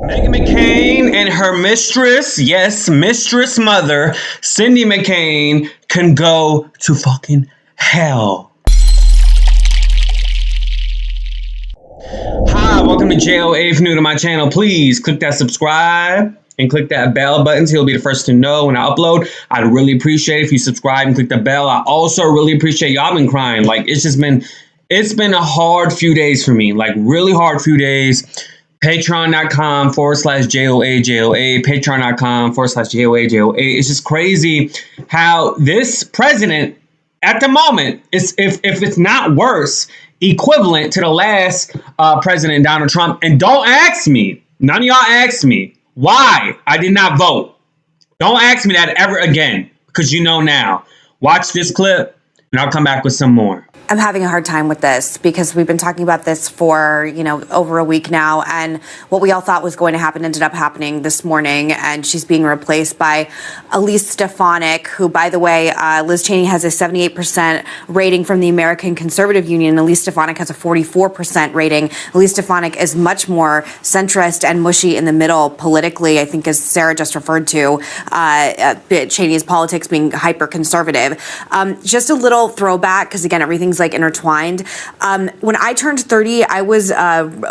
Meghan McCain and her mistress, yes, mistress mother, Cindy McCain, can go to fucking hell. Hi, welcome to JOA. If you're new to my channel, please click that subscribe and click that bell button so you'll be the first to know when I upload. I'd really appreciate it if you subscribe and click the bell. I also really appreciate y'all been crying. Like, it's been a hard few days for me, like really hard few days. Patreon.com/JOA, patreon.com/JOA. It's just crazy how this president at the moment is, if it's not worse, equivalent to the last president, Donald Trump. And don't ask me, none of y'all asked me why I did not vote. Don't ask me that ever again, because you know now. Watch this clip and I'll come back with some more. I'm having a hard time with this because we've been talking about this for, over a week now. And what we all thought was going to happen ended up happening this morning. And she's being replaced by Elise Stefanik, who, by the way, Liz Cheney has a 78% rating from the American Conservative Union. Elise Stefanik has a 44% rating. Elise Stefanik is much more centrist and mushy in the middle politically, I think, as Sarah just referred to, Cheney's politics being hyper-conservative. Just a little throwback, because, again, everything's like intertwined. When I turned 30, I was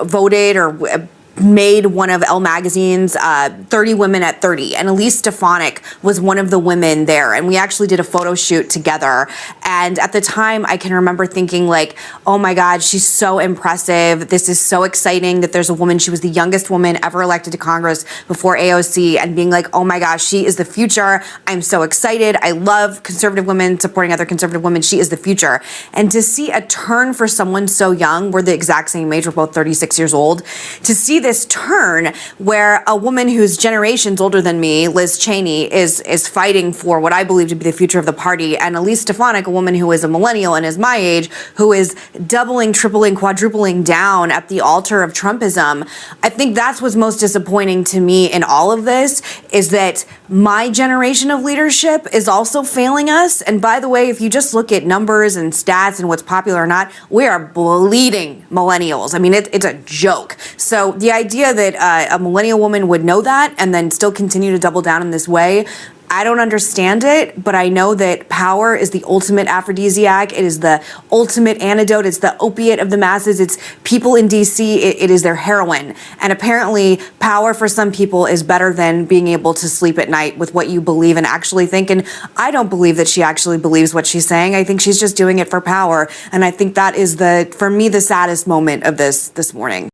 voted or made one of Elle Magazine's 30 Women at 30. And Elise Stefanik was one of the women there. And we actually did a photo shoot together. And at the time, I can remember thinking like, oh my God, she's so impressive. This is so exciting that there's a woman. She was the youngest woman ever elected to Congress before AOC, and being like, oh my gosh, she is the future. I'm so excited. I love conservative women supporting other conservative women. She is the future. And to see a turn for someone so young, we're the exact same age, we're both 36 years old, to see this turn where a woman who's generations older than me, Liz Cheney, is fighting for what I believe to be the future of the party, and Elise Stefanik, a woman who is a millennial and is my age, who is doubling, tripling, quadrupling down at the altar of Trumpism. I think that's what's most disappointing to me in all of this, is that my generation of leadership is also failing us. And by the way, if you just look at numbers and stats and what's popular or not, we are bleeding millennials. I mean, it's a joke. So the idea that a millennial woman would know that and then still continue to double down in this way, I don't understand it, but I know that power is the ultimate aphrodisiac. It is the ultimate antidote. It's the opiate of the masses. It's people in DC. It is their heroin. And apparently power for some people is better than being able to sleep at night with what you believe and actually think. And I don't believe that she actually believes what she's saying. I think she's just doing it for power. And I think that is, for me, the saddest moment of this morning.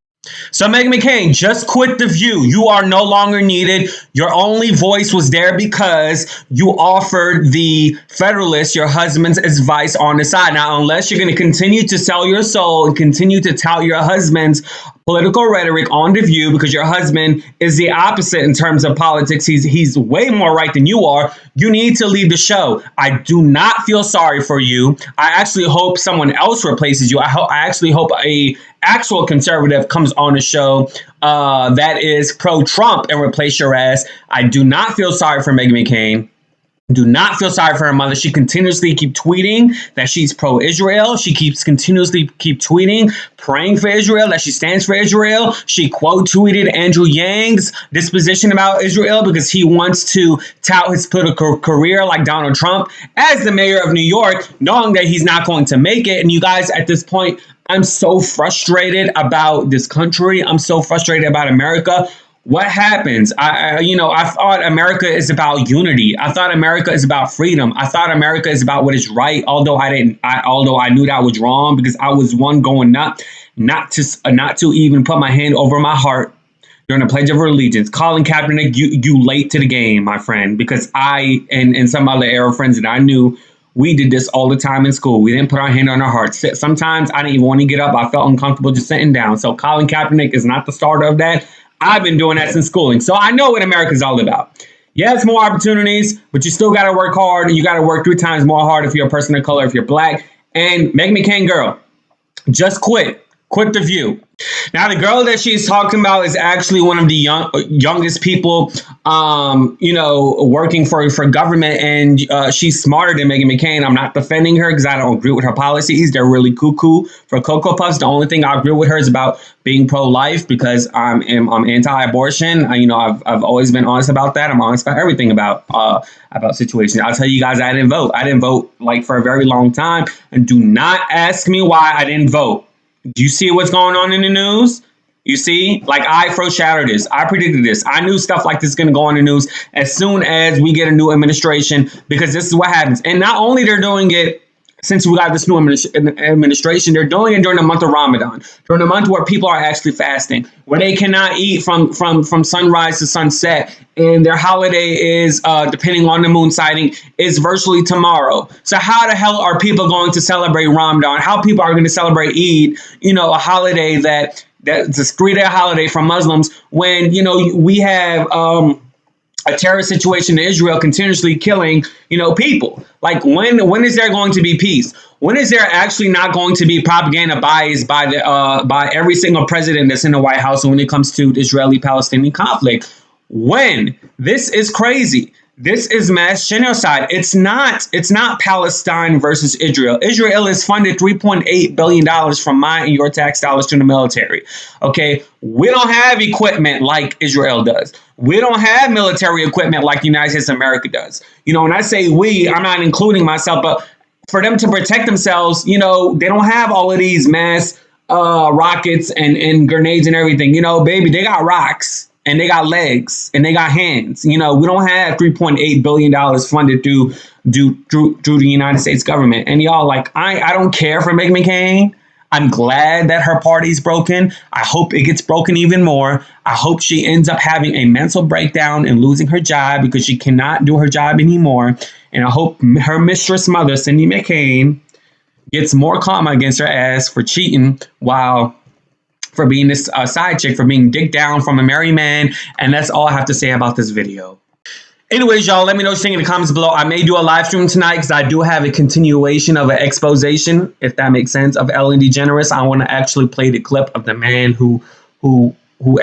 So Meghan McCain, just quit The View. You are no longer needed. Your only voice was there because you offered the Federalist your husband's advice on the side. Now, unless you're going to continue to sell your soul and continue to tout your husband's political rhetoric on The View, because your husband is the opposite in terms of politics. He's way more right than you are. You need to leave the show. I do not feel sorry for you. I actually hope someone else replaces you. I actually hope a actual conservative comes on the show that is pro-Trump and replace your ass. I do not feel sorry for Meghan McCain. Do not feel sorry for her mother. She continuously keeps tweeting that she's pro-Israel. She continuously keep tweeting, praying for Israel, that she stands for Israel. She quote tweeted Andrew Yang's disposition about Israel because he wants to tout his political career like Donald Trump as the mayor of New York, knowing that he's not going to make it. And you guys, at this point, I'm so frustrated about this country. I'm so frustrated about America. What happens? I thought America is about unity. I thought America is about freedom. I thought America is about what is right. Although I knew that was wrong, because I was one going not to even put my hand over my heart during the Pledge of Allegiance. Colin Kaepernick, you late to the game, my friend, because I and some other Arrow friends that I knew, we did this all the time in school. We didn't put our hand on our hearts. Sometimes I didn't even want to get up. I felt uncomfortable just sitting down. So Colin Kaepernick is not the starter of that. I've been doing that since schooling. So I know what America's all about. Yes, more opportunities, but you still got to work hard, and you got to work 3 times more hard if you're a person of color, if you're black. And Meghan McCain, girl, just quit. Quit the View. Now, the girl that she's talking about is actually one of the youngest people, working for government, and she's smarter than Meghan McCain. I'm not defending her because I don't agree with her policies. They're really cuckoo for Cocoa Puffs. The only thing I agree with her is about being pro-life because I'm anti-abortion. I've always been honest about that. I'm honest about everything about situations. I'll tell you guys, I didn't vote. I didn't vote for a very long time, and do not ask me why I didn't vote. Do you see what's going on in the news? You see, I foreshadowed this. I predicted this. I knew stuff like this is going to go on the news as soon as we get a new administration, because this is what happens. And not only they're doing it since we got this new administration, they're doing it during the month of Ramadan, during the month where people are actually fasting, where they cannot eat from sunrise to sunset. And their holiday is, depending on the moon sighting, is virtually tomorrow. So how the hell are people going to celebrate Ramadan? How people are going to celebrate Eid, a holiday that's a 3-day holiday for Muslims, when, we have a terrorist situation in Israel continuously killing, people. When is there going to be peace? When is there actually not going to be propaganda bias by every single president that's in the White House when it comes to the Israeli-Palestinian conflict? When? This is crazy. This is mass genocide. It's not Palestine versus Israel. Israel has funded $3.8 billion from my and your tax dollars to the military. Okay, we don't have equipment like Israel does. We don't have military equipment like the United States of America does. When I say we, I'm not including myself, but for them to protect themselves, they don't have all of these mass rockets and grenades and everything. Baby, they got rocks. And they got legs and they got hands. We don't have $3.8 billion funded through the United States government. And y'all, I don't care for Meghan McCain. I'm glad that her party's broken. I hope it gets broken even more. I hope she ends up having a mental breakdown and losing her job because she cannot do her job anymore. And I hope her mistress mother, Cindy McCain, gets more karma against her ass for cheating for being this side chick, for being dicked down from a married man. And that's all I have to say about this video. Anyways, y'all, let me know what you think in the comments below. I may do a live stream tonight because I do have a continuation of an exposition, if that makes sense, of Ellen DeGeneres. I want to actually play the clip of the man who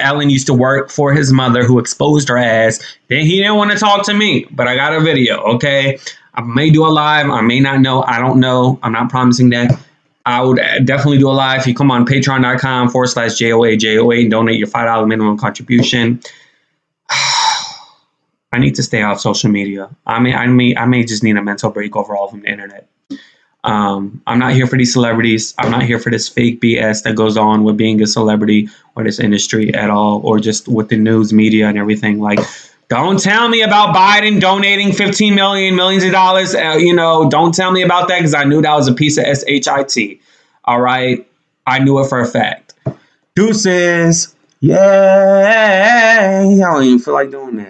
Ellen used to work for, his mother, who exposed her ass. Then he didn't want to talk to me, but I got a video, okay? I may do a live. I may not know. I don't know. I'm not promising that. I would definitely do a live. If you come on patreon.com/JOA and donate your $5 minimum contribution. I need to stay off social media. I may just need a mental break overall from the internet. I'm not here for these celebrities. I'm not here for this fake BS that goes on with being a celebrity or this industry at all, or just with the news media and everything. Don't tell me about Biden donating millions of dollars. Don't tell me about that, because I knew that was a piece of shit. All right. I knew it for a fact. Deuces. Yay. I don't even feel like doing that.